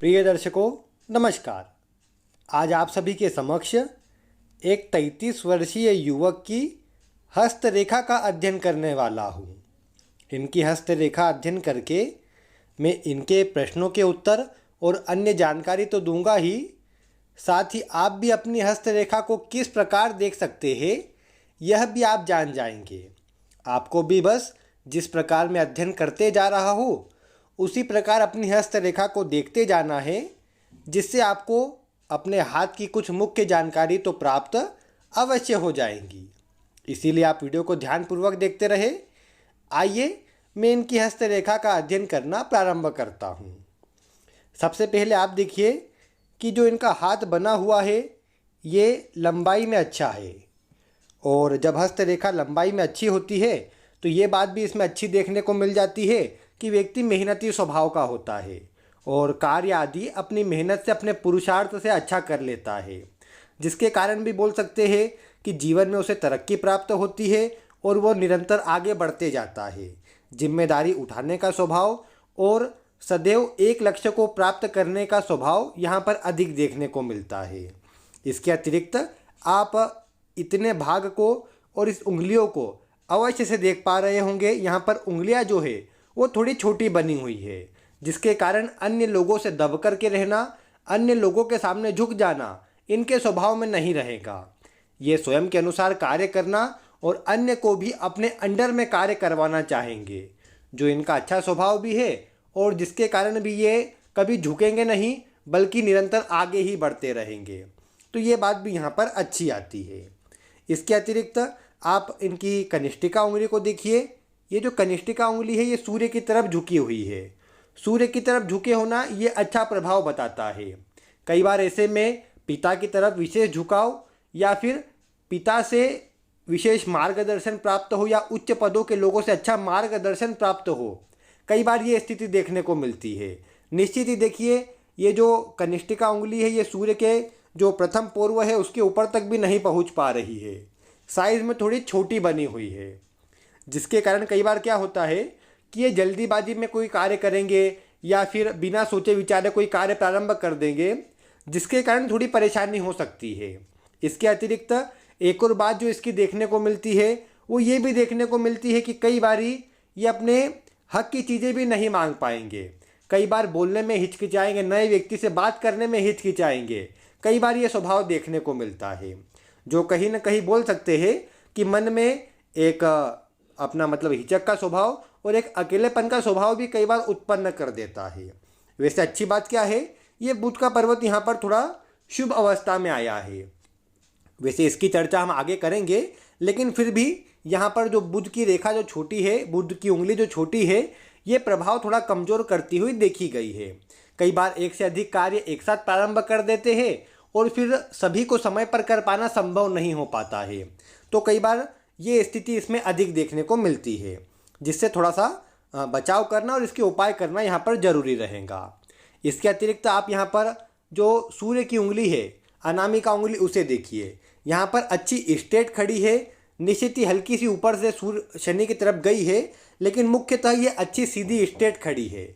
प्रिय दर्शकों, नमस्कार। आज आप सभी के समक्ष एक 33 वर्षीय युवक की हस्तरेखा का अध्ययन करने वाला हूँ। इनकी हस्तरेखा अध्ययन करके मैं इनके प्रश्नों के उत्तर और अन्य जानकारी तो दूंगा ही, साथ ही आप भी अपनी हस्तरेखा को किस प्रकार देख सकते हैं यह भी आप जान जाएंगे। आपको भी बस जिस प्रकार मैं अध्ययन करते जा रहा हूँ उसी प्रकार अपनी हस्तरेखा को देखते जाना है, जिससे आपको अपने हाथ की कुछ मुख्य जानकारी तो प्राप्त अवश्य हो जाएंगी। इसीलिए आप वीडियो को ध्यानपूर्वक देखते रहे। आइए मैं इनकी हस्तरेखा का अध्ययन करना प्रारंभ करता हूँ। सबसे पहले आप देखिए कि जो इनका हाथ बना हुआ है ये लंबाई में अच्छा है, और जब हस्तरेखा लंबाई में अच्छी होती है तो ये बात भी इसमें अच्छी देखने को मिल जाती है कि व्यक्ति मेहनती स्वभाव का होता है और कार्य आदि अपनी मेहनत से, अपने पुरुषार्थ से अच्छा कर लेता है, जिसके कारण भी बोल सकते हैं कि जीवन में उसे तरक्की प्राप्त होती है और वो निरंतर आगे बढ़ते जाता है। जिम्मेदारी उठाने का स्वभाव और सदैव एक लक्ष्य को प्राप्त करने का स्वभाव यहाँ पर अधिक देखने को मिलता है। इसके अतिरिक्त आप इतने भाग को और इस उंगलियों को अवश्य से देख पा रहे होंगे। यहाँ पर उंगलियाँ जो है वो थोड़ी छोटी बनी हुई है, जिसके कारण अन्य लोगों से दब कर के रहना, अन्य लोगों के सामने झुक जाना इनके स्वभाव में नहीं रहेगा। ये स्वयं के अनुसार कार्य करना और अन्य को भी अपने अंडर में कार्य करवाना चाहेंगे, जो इनका अच्छा स्वभाव भी है और जिसके कारण भी ये कभी झुकेंगे नहीं बल्कि निरंतर आगे ही बढ़ते रहेंगे। तो ये बात भी यहाँ पर अच्छी आती है। इसके अतिरिक्त आप इनकी कनिष्ठिका उंगली को देखिए। ये जो कनिष्ठिका उंगली है ये सूर्य की तरफ झुकी हुई है। सूर्य की तरफ झुके होना ये अच्छा प्रभाव बताता है। कई बार ऐसे में पिता की तरफ विशेष झुकाव या फिर पिता से विशेष मार्गदर्शन प्राप्त हो या उच्च पदों के लोगों से अच्छा मार्गदर्शन प्राप्त हो, कई बार ये स्थिति देखने को मिलती है। निश्चित ही देखिए, ये जो कनिष्ठिका उंगली है ये सूर्य के जो प्रथम पोर्व है उसके ऊपर तक भी नहीं पहुंच पा रही है, साइज में थोड़ी छोटी बनी हुई है, जिसके कारण कई बार क्या होता है कि ये जल्दीबाजी में कोई कार्य करेंगे या फिर बिना सोचे विचारे कोई कार्य प्रारंभ कर देंगे, जिसके कारण थोड़ी परेशानी हो सकती है। इसके अतिरिक्त एक और बात जो इसकी देखने को मिलती है वो ये भी देखने को मिलती है कि कई बारी ये अपने हक की चीज़ें भी नहीं मांग पाएंगे। कई बार बोलने में हिचकिचाएंगे, नए व्यक्ति से बात करने में हिचकिचाएंगे। कई बार ये स्वभाव देखने को मिलता है, जो कहीं ना कहीं बोल सकते हैं कि मन में एक अपना मतलब हिचक का स्वभाव और एक अकेलेपन का स्वभाव भी कई बार उत्पन्न कर देता है। वैसे अच्छी बात क्या है, ये बुध का पर्वत यहाँ पर थोड़ा शुभ अवस्था में आया है। वैसे इसकी चर्चा हम आगे करेंगे, लेकिन फिर भी यहाँ पर जो बुध की रेखा जो छोटी है, बुध की उंगली जो छोटी है, ये प्रभाव थोड़ा कमजोर करती हुई देखी गई है। कई बार एक से अधिक कार्य एक साथ प्रारंभ कर देते हैं और फिर सभी को समय पर कर पाना संभव नहीं हो पाता है। तो कई बार ये स्थिति इसमें अधिक देखने को मिलती है, जिससे थोड़ा सा बचाव करना और इसके उपाय करना यहाँ पर जरूरी रहेगा। इसके अतिरिक्त आप यहाँ पर जो सूर्य की उंगली है, अनामिका उंगली, उसे देखिए। यहाँ पर अच्छी स्ट्रेट खड़ी है। निश्चित ही हल्की सी ऊपर से सूर्य शनि की तरफ गई है, लेकिन मुख्यतः ये अच्छी सीधी स्ट्रेट खड़ी है।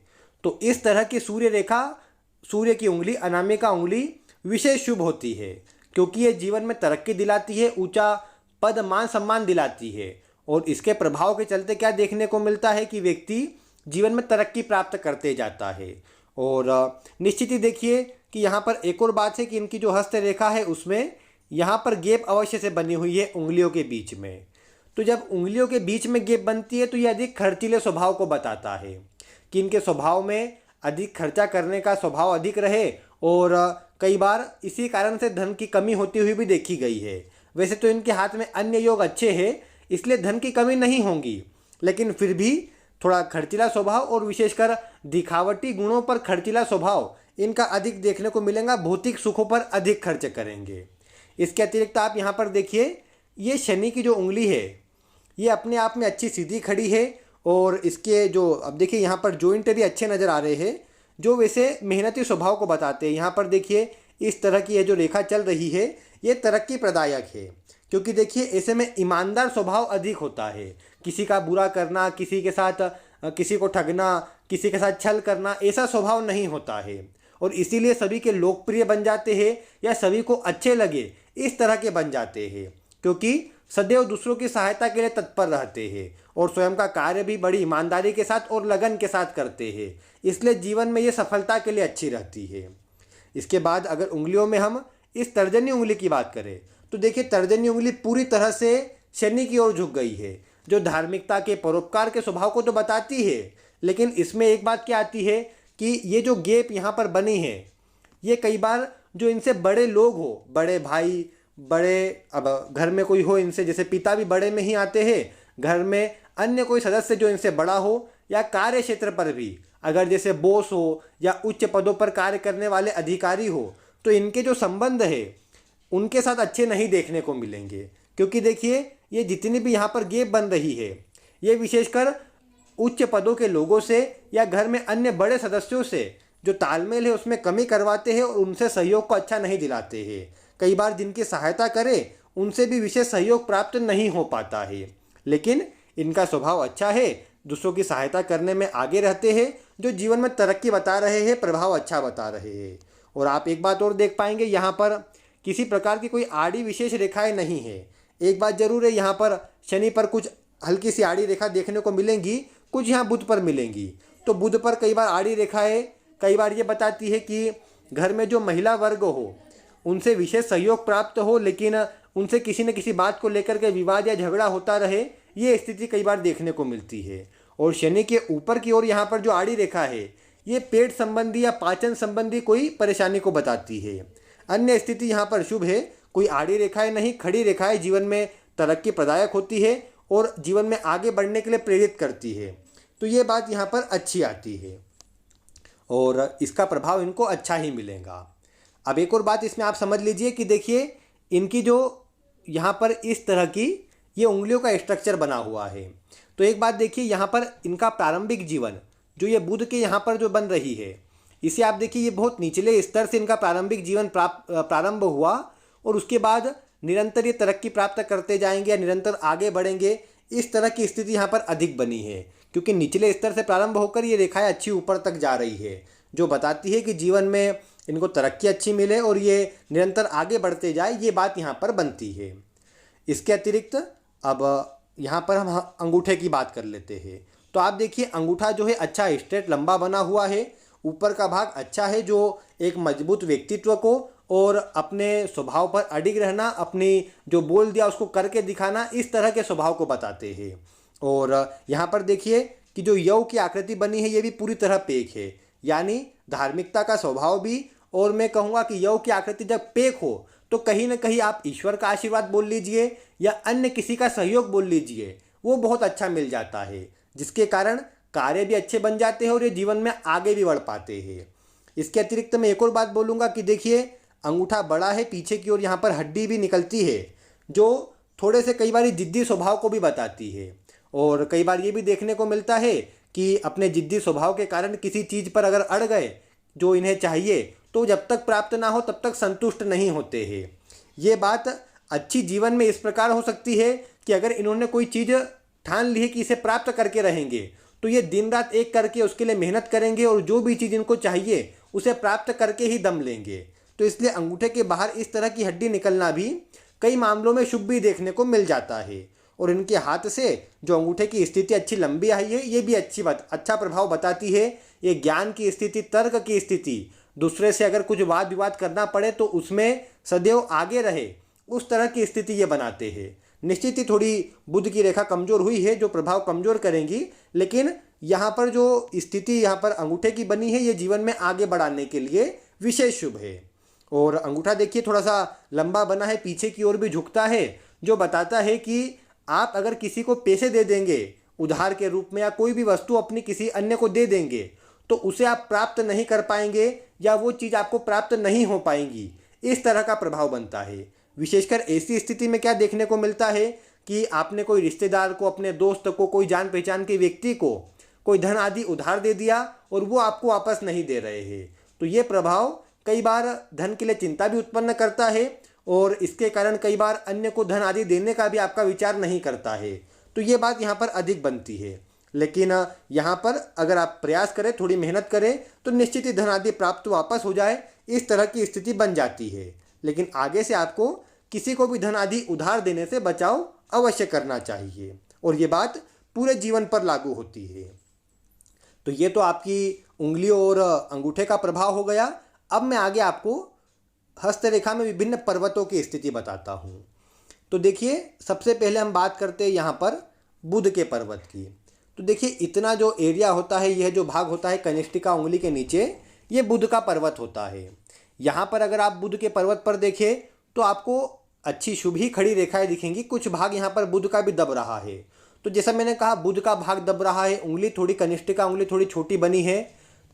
तो इस तरह की सूर्य रेखा, सूर्य की उंगली, अनामिका उंगली विशेष शुभ होती है, क्योंकि ये जीवन में तरक्की दिलाती है, ऊंचा पद मान सम्मान दिलाती है। और इसके प्रभाव के चलते क्या देखने को मिलता है कि व्यक्ति जीवन में तरक्की प्राप्त करते जाता है। और निश्चित ही देखिए कि यहाँ पर एक और बात है कि इनकी जो हस्तरेखा है उसमें यहाँ पर गैप अवश्य से बनी हुई है उंगलियों के बीच में। तो जब उंगलियों के बीच में गैप बनती है तो ये अधिक खर्चीले स्वभाव को बताता है कि इनके स्वभाव में अधिक खर्चा करने का स्वभाव अधिक रहे, और कई बार इसी कारण से धन की कमी होती हुई भी देखी गई है। वैसे तो इनके हाथ में अन्य योग अच्छे हैं, इसलिए धन की कमी नहीं होगी, लेकिन फिर भी थोड़ा खर्चीला स्वभाव और विशेषकर दिखावटी गुणों पर खर्चीला स्वभाव इनका अधिक देखने को मिलेगा। भौतिक सुखों पर अधिक खर्च करेंगे। इसके अतिरिक्त आप यहाँ पर देखिए, ये शनि की जो उंगली है ये अपने आप में अच्छी सीधी खड़ी है, और इसके जो अब देखिए यहाँ पर जॉइंट भी अच्छे नज़र आ रहे हैं, जो वैसे मेहनती स्वभाव को बताते हैं। यहाँ पर देखिए इस तरह की ये जो रेखा चल रही है ये तरक्की प्रदायक है, क्योंकि देखिए ऐसे में ईमानदार स्वभाव अधिक होता है। किसी का बुरा करना, किसी के साथ किसी को ठगना, किसी के साथ छल करना, ऐसा स्वभाव नहीं होता है। और इसीलिए सभी के लोकप्रिय बन जाते हैं या सभी को अच्छे लगे इस तरह के बन जाते हैं, क्योंकि सदैव दूसरों की सहायता के लिए तत्पर रहते हैं और स्वयं का कार्य भी बड़ी ईमानदारी के साथ और लगन के साथ करते हैं। इसलिए जीवन में ये सफलता के लिए अच्छी रहती है। इसके बाद अगर उंगलियों में हम इस तर्जनी उंगली की बात करें तो देखिए, तर्जनी उंगली पूरी तरह से शनि की ओर झुक गई है, जो धार्मिकता के परोपकार के स्वभाव को तो बताती है, लेकिन इसमें एक बात क्या आती है कि ये जो गैप यहाँ पर बनी है, ये कई बार जो इनसे बड़े लोग हो, बड़े भाई, बड़े अब घर में कोई हो इनसे, जैसे पिता भी बड़े में ही आते हैं, घर में अन्य कोई सदस्य जो इनसे बड़ा हो, या कार्य क्षेत्र पर भी अगर जैसे बॉस हो या उच्च पदों पर कार्य करने वाले अधिकारी हो, तो इनके जो संबंध है उनके साथ अच्छे नहीं देखने को मिलेंगे। क्योंकि देखिए, ये जितनी भी यहाँ पर गैप बन रही है, ये विशेषकर उच्च पदों के लोगों से या घर में अन्य बड़े सदस्यों से जो तालमेल है उसमें कमी करवाते हैं और उनसे सहयोग को अच्छा नहीं दिलाते हैं। कई बार जिनकी सहायता करें उनसे भी विशेष सहयोग प्राप्त नहीं हो पाता है, लेकिन इनका स्वभाव अच्छा है, दूसरों की सहायता करने में आगे रहते हैं, जो जीवन में तरक्की बता रहे हैं, प्रभाव अच्छा बता रहे हैं। और आप एक बात और देख पाएंगे, यहाँ पर किसी प्रकार की कोई आड़ी विशेष रेखाएं नहीं है। एक बात जरूर है, यहाँ पर शनि पर कुछ हल्की सी आड़ी रेखा देखने को मिलेंगी, कुछ यहाँ बुध पर मिलेंगी। तो बुध पर कई बार आड़ी रेखाएं कई बार ये बताती है कि घर में जो महिला वर्ग हो उनसे विशेष सहयोग प्राप्त हो, लेकिन उनसे किसी न किसी बात को लेकर के विवाद या झगड़ा होता रहे, ये स्थिति कई बार देखने को मिलती है। और शनि के ऊपर की ओर यहाँ पर जो आड़ी रेखा है, ये पेट संबंधी या पाचन संबंधी कोई परेशानी को बताती है। अन्य स्थिति यहाँ पर शुभ है, कोई आड़ी रेखाएं नहीं, खड़ी रेखाएं जीवन में तरक्की प्रदायक होती है और जीवन में आगे बढ़ने के लिए प्रेरित करती है। तो ये बात यहाँ पर अच्छी आती है और इसका प्रभाव इनको अच्छा ही मिलेगा। अब एक और बात इसमें आप समझ लीजिए कि देखिए, इनकी जो यहाँ पर इस तरह की ये उंगलियों का स्ट्रक्चर बना हुआ है, तो एक बात देखिए, यहाँ पर इनका प्रारंभिक जीवन जो ये बुध के यहाँ पर जो बन रही है, इसे आप देखिए, ये बहुत निचले स्तर से इनका प्रारंभिक जीवन प्रारंभ हुआ और उसके बाद निरंतर ये तरक्की प्राप्त करते जाएंगे या निरंतर आगे बढ़ेंगे। इस तरह की स्थिति यहाँ पर अधिक बनी है, क्योंकि निचले स्तर से प्रारंभ होकर ये रेखाएं अच्छी ऊपर तक जा रही है, जो बताती है कि जीवन में इनको तरक्की अच्छी मिले और ये निरंतर आगे बढ़ते जाए, ये बात यहाँ पर बनती है। इसके अतिरिक्त अब यहाँ पर हम अंगूठे की बात कर लेते हैं। तो आप देखिए, अंगूठा जो है अच्छा स्ट्रेट लंबा बना हुआ है, ऊपर का भाग अच्छा है, जो एक मजबूत व्यक्तित्व को और अपने स्वभाव पर अडिग रहना, अपनी जो बोल दिया उसको करके दिखाना, इस तरह के स्वभाव को बताते हैं। और यहाँ पर देखिए कि जो यौ की आकृति बनी है, ये भी पूरी तरह पेक है, यानी धार्मिकता का स्वभाव भी। और मैं कहूँगा कि यौ की आकृति जब पेक हो तो कहीं ना कहीं आप ईश्वर का आशीर्वाद बोल लीजिए या अन्य किसी का सहयोग बोल लीजिए, वो बहुत अच्छा मिल जाता है, जिसके कारण कार्य भी अच्छे बन जाते हैं और ये जीवन में आगे भी बढ़ पाते हैं। इसके अतिरिक्त मैं एक और बात बोलूँगा कि देखिए, अंगूठा बड़ा है, पीछे की ओर यहाँ पर हड्डी भी निकलती है, जो थोड़े से कई बार जिद्दी स्वभाव को भी बताती है। और कई बार ये भी देखने को मिलता है कि अपने जिद्दी स्वभाव के कारण किसी चीज़ पर अगर अड़ गए जो इन्हें चाहिए, तो जब तक प्राप्त ना हो तब तक संतुष्ट नहीं होते हैं। ये बात अच्छी जीवन में इस प्रकार हो सकती है कि अगर इन्होंने कोई चीज़ ठान ली है कि इसे प्राप्त करके रहेंगे, तो ये दिन रात एक करके उसके लिए मेहनत करेंगे और जो भी चीज़ इनको चाहिए उसे प्राप्त करके ही दम लेंगे। तो इसलिए अंगूठे के बाहर इस तरह की हड्डी निकलना भी कई मामलों में शुभ भी देखने को मिल जाता है। और इनके हाथ से जो अंगूठे की स्थिति अच्छी लंबी आई है, ये भी अच्छा प्रभाव बताती है। ये ज्ञान की स्थिति, तर्क की स्थिति, दूसरे से अगर कुछ वाद विवाद करना पड़े तो उसमें सदैव आगे रहे, उस तरह की स्थिति ये बनाते हैं। निश्चित ही थोड़ी बुध की रेखा कमजोर हुई है, जो प्रभाव कमजोर करेंगी, लेकिन यहाँ पर जो स्थिति यहाँ पर अंगूठे की बनी है, ये जीवन में आगे बढ़ाने के लिए विशेष शुभ है। और अंगूठा देखिए थोड़ा सा लंबा बना है, पीछे की ओर भी झुकता है, जो बताता है कि आप अगर किसी को पैसे दे देंगे उधार के रूप में या कोई भी वस्तु अपनी किसी अन्य को दे देंगे, तो उसे आप प्राप्त नहीं कर पाएंगे या वो चीज़ आपको प्राप्त नहीं हो पाएंगी, इस तरह का प्रभाव बनता है। विशेषकर ऐसी स्थिति में क्या देखने को मिलता है कि आपने कोई रिश्तेदार को, अपने दोस्त को, कोई जान पहचान के व्यक्ति को कोई धन आदि उधार दे दिया और वो आपको वापस नहीं दे रहे हैं, तो ये प्रभाव कई बार धन के लिए चिंता भी उत्पन्न करता है और इसके कारण कई बार अन्य को धन आदि देने का भी आपका विचार नहीं करता है। तो ये बात यहाँ पर अधिक बनती है। लेकिन यहाँ पर अगर आप प्रयास करें, थोड़ी मेहनत करें, तो निश्चित ही धन आदि प्राप्त वापस हो जाए, इस तरह की स्थिति बन जाती है। लेकिन आगे से आपको किसी को भी धन आदि उधार देने से बचाव अवश्य करना चाहिए, और ये बात पूरे जीवन पर लागू होती है। तो ये तो आपकी उंगलियों और अंगूठे का प्रभाव हो गया। अब मैं आगे आपको हस्तरेखा में विभिन्न पर्वतों की स्थिति बताता हूँ। तो देखिए, सबसे पहले हम बात करते हैं यहाँ पर बुध के पर्वत की। तो देखिए, इतना जो एरिया होता है, यह जो भाग होता है कनिष्ठिका उंगली के नीचे, ये बुध का पर्वत होता है। यहाँ पर अगर आप बुध के पर्वत पर देखें तो आपको अच्छी शुभ ही खड़ी रेखाएं दिखेंगी। कुछ भाग यहाँ पर बुध का भी दब रहा है। तो जैसा मैंने कहा, बुध का भाग दब रहा है, उंगली थोड़ी कनिष्ठिका उंगली थोड़ी छोटी बनी है।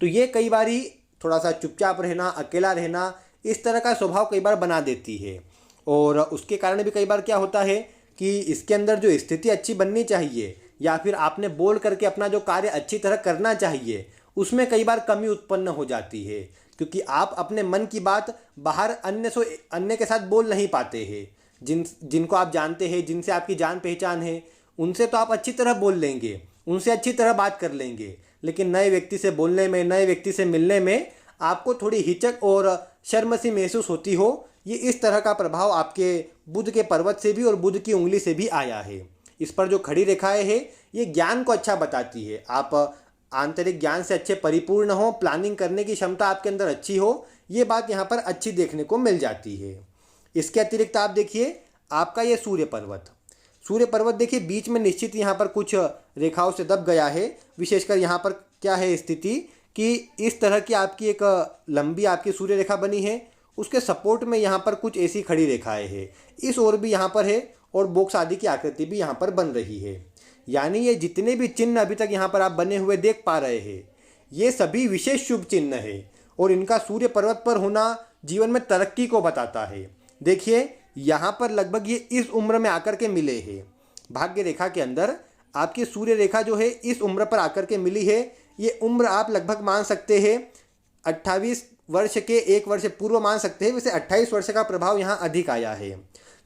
तो ये कई बारी थोड़ा सा चुपचाप रहना, अकेला रहना, इस तरह का स्वभाव कई बार बना देती है। और उसके कारण भी कई बार क्या होता है कि इसके अंदर जो स्थिति अच्छी बननी चाहिए, या फिर आपने बोल करके अपना जो कार्य अच्छी तरह करना चाहिए, उसमें कई बार कमी उत्पन्न हो जाती है, क्योंकि आप अपने मन की बात बाहर अन्य के साथ बोल नहीं पाते हैं। जिनको आप जानते हैं, जिनसे आपकी जान पहचान है, उनसे तो आप अच्छी तरह बोल लेंगे, उनसे अच्छी तरह बात कर लेंगे, लेकिन नए व्यक्ति से बोलने में, नए व्यक्ति से मिलने में आपको थोड़ी हिचक और शर्म सी महसूस होती हो। ये इस तरह का प्रभाव आपके बुध के पर्वत से भी और बुध की उंगली से भी आया है। इस पर जो खड़ी रेखाएं हैं, ये ज्ञान को अच्छा बताती है। आप आंतरिक ज्ञान से अच्छे परिपूर्ण हो, प्लानिंग करने की क्षमता आपके अंदर अच्छी हो, ये बात यहाँ पर अच्छी देखने को मिल जाती है। इसके अतिरिक्त आप देखिए, आपका ये सूर्य पर्वत देखिए बीच में निश्चित यहाँ पर कुछ रेखाओं से दब गया है। विशेषकर यहाँ पर क्या है स्थिति कि इस तरह की आपकी एक लंबी आपकी सूर्य रेखा बनी है, उसके सपोर्ट में यहाँ पर कुछ ऐसी खड़ी रेखाएं हैं, इस ओर भी यहाँ पर है, और बॉक्स आदि की आकृति भी यहाँ पर बन रही है। यानी ये जितने भी चिन्ह अभी तक यहाँ पर आप बने हुए देख पा रहे हैं, ये सभी विशेष शुभ चिन्ह है, और इनका सूर्य पर्वत पर होना जीवन में तरक्की को बताता है। देखिए, यहाँ पर लगभग ये इस उम्र में आकर के मिले हैं। भाग्य रेखा के अंदर आपकी सूर्य रेखा जो है इस उम्र पर आकर के मिली है। ये उम्र आप लगभग मान सकते हैं 28 वर्ष के 1 वर्ष पूर्व मान सकते हैं। वैसे 28 वर्ष का प्रभाव यहाँ अधिक आया है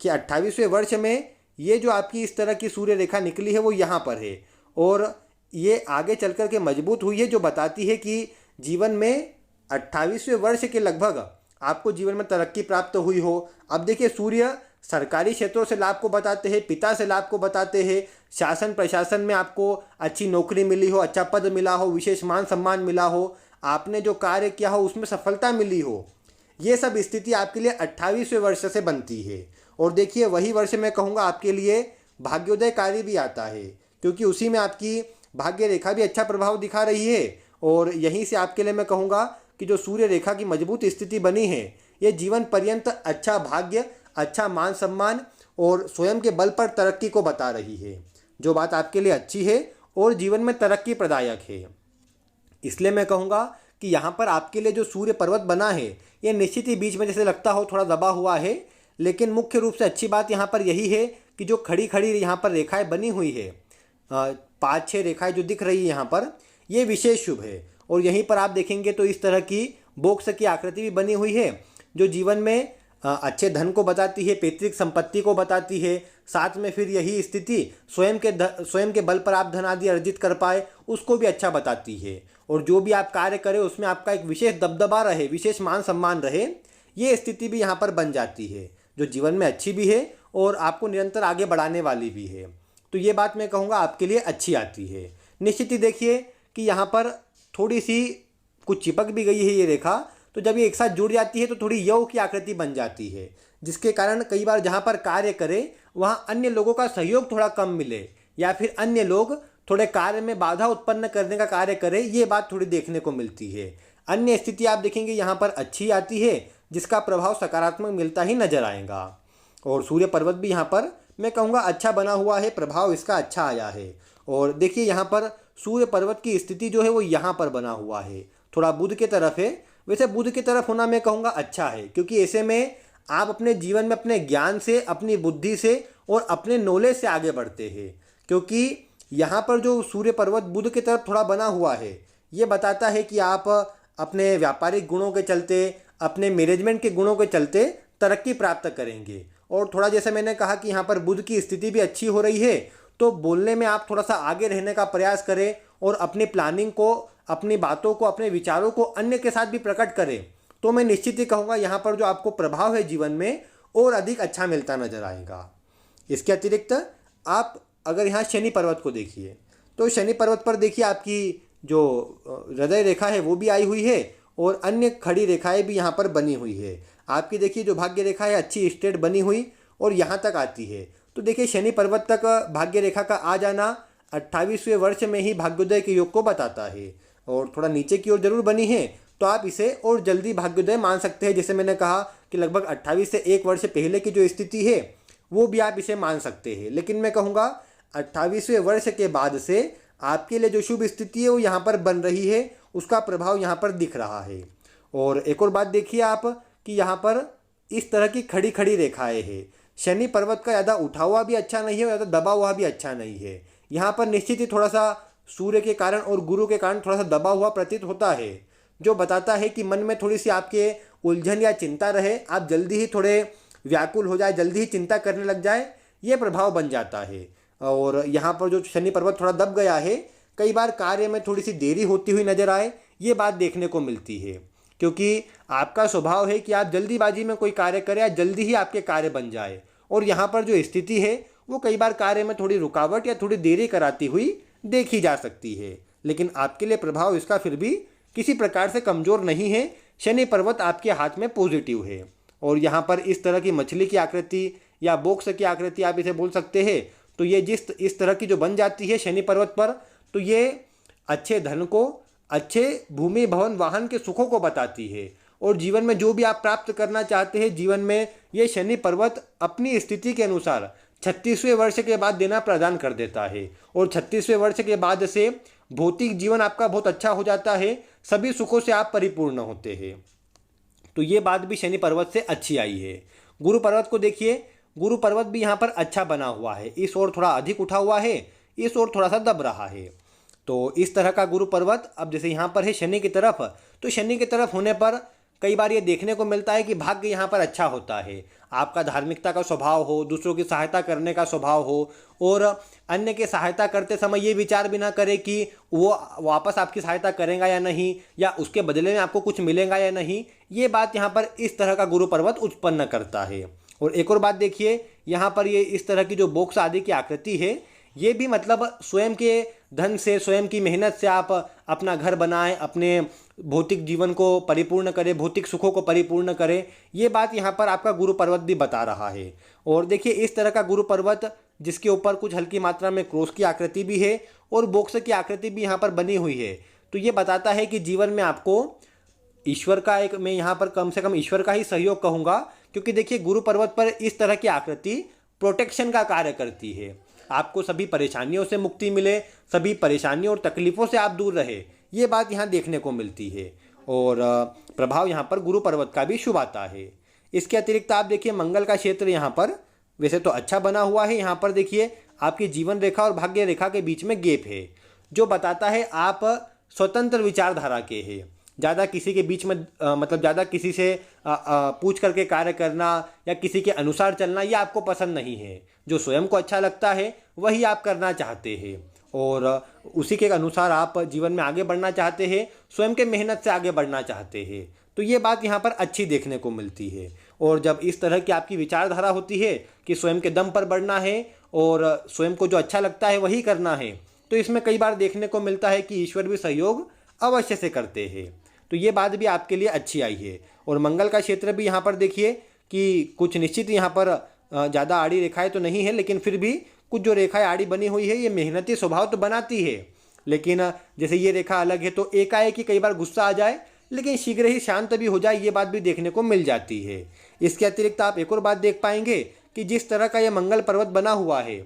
कि 28वें वर्ष में ये जो आपकी इस तरह की सूर्य रेखा निकली है वो यहाँ पर है, और ये आगे चल कर के मजबूत हुई है, जो बताती है कि जीवन में 28वें वर्ष के लगभग आपको जीवन में तरक्की प्राप्त हुई हो। अब देखिए, सूर्य सरकारी क्षेत्रों से लाभ को बताते हैं, पिता से लाभ को बताते हैं, शासन प्रशासन में आपको अच्छी नौकरी मिली हो, अच्छा पद मिला हो, विशेष मान सम्मान मिला हो, आपने जो कार्य किया हो उसमें सफलता मिली हो, ये सब स्थिति आपके लिए 28वें वर्ष से बनती है। और देखिए, वही वर्ष मैं कहूँगा आपके लिए भाग्योदय कार्य भी आता है, क्योंकि उसी में आपकी भाग्य रेखा भी अच्छा प्रभाव दिखा रही है। और यहीं से आपके लिए मैं कहूँगा कि जो सूर्य रेखा की मजबूत स्थिति बनी है, ये जीवन पर्यंत अच्छा भाग्य, अच्छा मान सम्मान और स्वयं के बल पर तरक्की को बता रही है, जो बात आपके लिए अच्छी है और जीवन में तरक्की प्रदायक है। इसलिए मैं कहूँगा कि यहाँ पर आपके लिए जो सूर्य पर्वत बना है, ये निश्चित ही बीच में जैसे लगता हो थोड़ा दबा हुआ है, लेकिन मुख्य रूप से अच्छी बात यहाँ पर यही है कि जो खड़ी खड़ी यहाँ पर रेखाएं बनी हुई है, 5-6 रेखाएं जो दिख रही है यहाँ पर, ये विशेष शुभ है। और यहीं पर आप देखेंगे तो इस तरह की बॉक्स की आकृति भी बनी हुई है, जो जीवन में अच्छे धन को बताती है, पैतृक संपत्ति को बताती है। साथ में फिर यही स्थिति स्वयं के बल पर आप धन आदि अर्जित कर पाए, उसको भी अच्छा बताती है। और जो भी आप कार्य करें उसमें आपका एक विशेष दबदबा रहे, विशेष मान सम्मान रहे, ये स्थिति भी यहाँ पर बन जाती है, जो जीवन में अच्छी भी है और आपको निरंतर आगे बढ़ाने वाली भी है। तो ये बात मैं कहूँगा आपके लिए अच्छी आती है। निश्चित ही देखिए कि यहाँ पर थोड़ी सी कुछ चिपक भी गई है ये रेखा, तो जब ये एक साथ जुड़ जाती है तो थोड़ी यव की आकृति बन जाती है, जिसके कारण कई बार जहाँ पर कार्य करें वहाँ अन्य लोगों का सहयोग थोड़ा कम मिले, या फिर अन्य लोग थोड़े कार्य में बाधा उत्पन्न करने का कार्य करें, ये बात थोड़ी देखने को मिलती है। अन्य स्थिति आप देखेंगे यहाँ पर अच्छी आती है, जिसका प्रभाव सकारात्मक मिलता ही नजर आएगा। और सूर्य पर्वत भी यहाँ पर मैं कहूँगा अच्छा बना हुआ है, प्रभाव इसका अच्छा आया है। और देखिए, यहाँ पर सूर्य पर्वत की स्थिति जो है वो यहाँ पर बना हुआ है, थोड़ा बुध की तरफ है। वैसे बुध की तरफ होना मैं कहूँगा अच्छा है, क्योंकि ऐसे में आप अपने जीवन में अपने ज्ञान से, अपनी बुद्धि से और अपने नॉलेज से आगे बढ़ते हैं। क्योंकि यहाँ पर जो सूर्य पर्वत बुध की तरफ थोड़ा बना हुआ है, ये बताता है कि आप अपने व्यापारिक गुणों के चलते, अपने मैनेजमेंट के गुणों के चलते तरक्की प्राप्त करेंगे। और थोड़ा जैसे मैंने कहा कि यहाँ पर बुध की स्थिति भी अच्छी हो रही है, तो बोलने में आप थोड़ा सा आगे रहने का प्रयास करें और अपनी प्लानिंग को, अपनी बातों को, अपने विचारों को अन्य के साथ भी प्रकट करें, तो मैं निश्चित ही कहूँगा यहाँ पर जो आपको प्रभाव है जीवन में और अधिक अच्छा मिलता नजर आएगा। इसके अतिरिक्त आप अगर यहाँ शनि पर्वत को देखिए, तो शनि पर्वत पर देखिए आपकी जो हृदय रेखा है वो भी आई हुई है और अन्य खड़ी रेखाएं भी यहाँ पर बनी हुई है। आपकी देखिए जो भाग्य रेखा है अच्छी स्ट्रेट बनी हुई और यहाँ तक आती है। तो देखिए शनि पर्वत तक भाग्य रेखा का आ जाना 28वें वर्ष में ही भाग्योदय के योग को बताता है, और थोड़ा नीचे की ओर जरूर बनी है तो आप इसे और जल्दी भाग्योदय मान सकते हैं। जैसे मैंने कहा कि लगभग 28 से 1 वर्ष पहले की जो स्थिति है वो भी आप इसे मान सकते हैं, लेकिन मैं कहूँगा 28वें वर्ष के बाद से आपके लिए जो शुभ स्थिति है वो यहाँ पर बन रही है, उसका प्रभाव यहाँ पर दिख रहा है। और एक और बात देखिए आप कि यहाँ पर इस तरह की खड़ी खड़ी रेखाएं हैं। शनि पर्वत का ज़्यादा उठा हुआ भी अच्छा नहीं है और ज़्यादा दबा हुआ भी अच्छा नहीं है। यहाँ पर निश्चित ही थोड़ा सा सूर्य के कारण और गुरु के कारण थोड़ा सा दबा हुआ प्रतीत होता है, जो बताता है कि मन में थोड़ी सी आपके उलझन या चिंता रहे, आप जल्दी ही थोड़े व्याकुल हो जाए, जल्दी ही चिंता करने लग जाए, ये प्रभाव बन जाता है। और यहाँ पर जो शनि पर्वत थोड़ा दब गया है, कई बार कार्य में थोड़ी सी देरी होती हुई नजर आए, ये बात देखने को मिलती है, क्योंकि आपका स्वभाव है कि आप जल्दीबाजी में कोई कार्य करें या जल्दी ही आपके कार्य बन जाए, और यहाँ पर जो स्थिति है वो कई बार कार्य में थोड़ी रुकावट या थोड़ी देरी कराती हुई देखी जा सकती है। लेकिन आपके लिए प्रभाव इसका फिर भी किसी प्रकार से कमज़ोर नहीं है। शनि पर्वत आपके हाथ में पॉजिटिव है, और यहाँ पर इस तरह की मछली की आकृति या बॉक्स की आकृति आप इसे बोल सकते हैं, तो ये इस तरह की जो बन जाती है शनि पर्वत पर, तो ये अच्छे धन को, अच्छे भूमि भवन वाहन के सुखों को बताती है। और जीवन में जो भी आप प्राप्त करना चाहते हैं जीवन में, ये शनि पर्वत अपनी स्थिति के अनुसार 36वें वर्ष के बाद देना प्रदान कर देता है, और 36वें वर्ष के बाद से भौतिक जीवन आपका बहुत अच्छा हो जाता है, सभी सुखों से आप परिपूर्ण होते हैं। तो ये बात भी शनि पर्वत से अच्छी आई है। गुरु पर्वत को देखिए, गुरु पर्वत भी यहाँ पर अच्छा बना हुआ है, इस ओर थोड़ा अधिक उठा हुआ है, इस ओर थोड़ा सा दब रहा है। तो इस तरह का गुरु पर्वत अब जैसे यहाँ पर है शनि की तरफ, तो शनि की तरफ होने पर कई बार ये देखने को मिलता है कि भाग्य यहाँ पर अच्छा होता है। आपका धार्मिकता का स्वभाव हो, दूसरों की सहायता करने का स्वभाव हो, और अन्य की सहायता करते समय ये विचार भी ना करे कि वो वापस आपकी सहायता करेगा या नहीं, या उसके बदले में आपको कुछ मिलेगा या नहीं, ये बात यहाँ पर इस तरह का गुरु पर्वत उत्पन्न करता है। और एक और बात देखिए, यहाँ पर ये इस तरह की जो बॉक्स आदि की आकृति है, ये भी मतलब स्वयं के धन से, स्वयं की मेहनत से आप अपना घर बनाएं, अपने भौतिक जीवन को परिपूर्ण करें, भौतिक सुखों को परिपूर्ण करें, ये बात यहाँ पर आपका गुरु पर्वत भी बता रहा है। और देखिए इस तरह का गुरु पर्वत जिसके ऊपर कुछ हल्की मात्रा में क्रॉस की आकृति भी है और बॉक्स की आकृति भी यहाँ पर बनी हुई है, तो ये बताता है कि जीवन में आपको ईश्वर का एक, मैं यहाँ पर कम से कम ईश्वर का ही सहयोग कहूँगा, क्योंकि देखिए गुरु पर्वत पर इस तरह की आकृति प्रोटेक्शन का कार्य करती है। आपको सभी परेशानियों से मुक्ति मिले, सभी परेशानियों और तकलीफों से आप दूर रहे, ये बात यहाँ देखने को मिलती है। और प्रभाव यहाँ पर गुरु पर्वत का भी शुभ आता है। इसके अतिरिक्त आप देखिए मंगल का क्षेत्र यहाँ पर वैसे तो अच्छा बना हुआ है। यहाँ पर देखिए आपकी जीवन रेखा और भाग्य रेखा के बीच में गैप है, जो बताता है आप स्वतंत्र विचारधारा के हैं। ज़्यादा किसी के बीच में मतलब ज़्यादा किसी से पूछ करके कार्य करना या किसी के अनुसार चलना, ये आपको पसंद नहीं है। जो स्वयं को अच्छा लगता है वही आप करना चाहते हैं, और उसी के अनुसार आप जीवन में आगे बढ़ना चाहते हैं, स्वयं के मेहनत से आगे बढ़ना चाहते हैं। तो ये बात यहाँ पर अच्छी देखने को मिलती है। और जब इस तरह की आपकी विचारधारा होती है कि स्वयं के दम पर बढ़ना है और स्वयं को जो अच्छा लगता है वही करना है, तो इसमें कई बार देखने को मिलता है कि ईश्वर भी सहयोग अवश्य से करते हैं। तो ये बात भी आपके लिए अच्छी आई है। और मंगल का क्षेत्र भी यहाँ पर देखिए कि कुछ निश्चित यहाँ पर ज़्यादा आड़ी रेखाएं तो नहीं है, लेकिन फिर भी कुछ जो रेखाएं आड़ी बनी हुई है ये मेहनती स्वभाव तो बनाती है। लेकिन जैसे ये रेखा अलग है तो एकाएक ही कई बार गुस्सा आ जाए, लेकिन शीघ्र ही शांत भी हो जाए, ये बात भी देखने को मिल जाती है। इसके अतिरिक्त आप एक और बात देख पाएंगे कि जिस तरह का ये मंगल पर्वत बना हुआ है,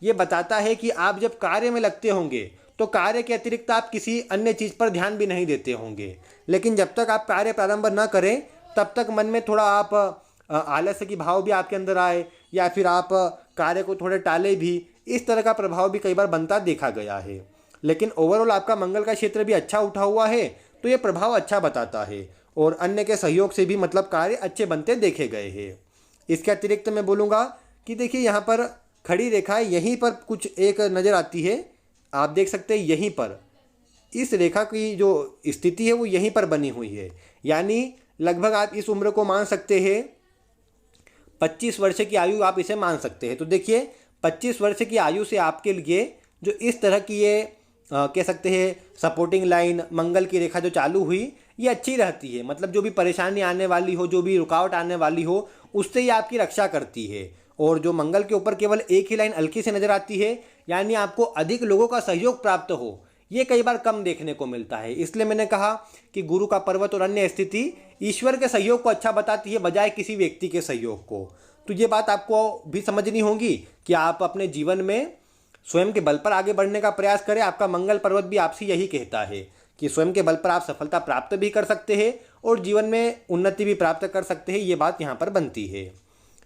ये बताता है कि आप जब कार्य में लगते होंगे तो कार्य के अतिरिक्त आप किसी अन्य चीज़ पर ध्यान भी नहीं देते होंगे। लेकिन जब तक आप कार्य प्रारंभ न करें तब तक मन में थोड़ा आप आलस्य की भाव भी आपके अंदर आए, या फिर आप कार्य को थोड़े टाले भी, इस तरह का प्रभाव भी कई बार बनता देखा गया है। लेकिन ओवरऑल आपका मंगल का क्षेत्र भी अच्छा उठा हुआ है, तो ये प्रभाव अच्छा बताता है, और अन्य के सहयोग से भी मतलब कार्य अच्छे बनते देखे गए हैं। इसके अतिरिक्त मैं बोलूँगा कि देखिए यहाँ पर खड़ी रेखाएं यहीं पर कुछ एक नज़र आती है, आप देख सकते हैं यहीं पर इस रेखा की जो स्थिति है वो यहीं पर बनी हुई है। यानी लगभग आप इस उम्र को मान सकते हैं 25 वर्ष की आयु आप इसे मान सकते हैं। तो देखिए 25 वर्ष की आयु से आपके लिए जो इस तरह की ये कह सकते हैं सपोर्टिंग लाइन मंगल की रेखा जो चालू हुई ये अच्छी रहती है। मतलब जो भी परेशानी आने वाली हो, जो भी रुकावट आने वाली हो, उससे ये आपकी रक्षा करती है। और जो मंगल के ऊपर केवल एक ही लाइन हल्की से नजर आती है, यानी आपको अधिक लोगों का सहयोग प्राप्त हो, ये कई बार कम देखने को मिलता है। इसलिए मैंने कहा कि गुरु का पर्वत और अन्य स्थिति ईश्वर के सहयोग को अच्छा बताती है बजाय किसी व्यक्ति के सहयोग को। तो ये बात आपको भी समझनी होगी कि आप अपने जीवन में स्वयं के बल पर आगे बढ़ने का प्रयास करें। आपका मंगल पर्वत भी आपसे यही कहता है कि स्वयं के बल पर आप सफलता प्राप्त भी कर सकते हैं और जीवन में उन्नति भी प्राप्त कर सकते हैं, ये बात यहाँ पर बनती है।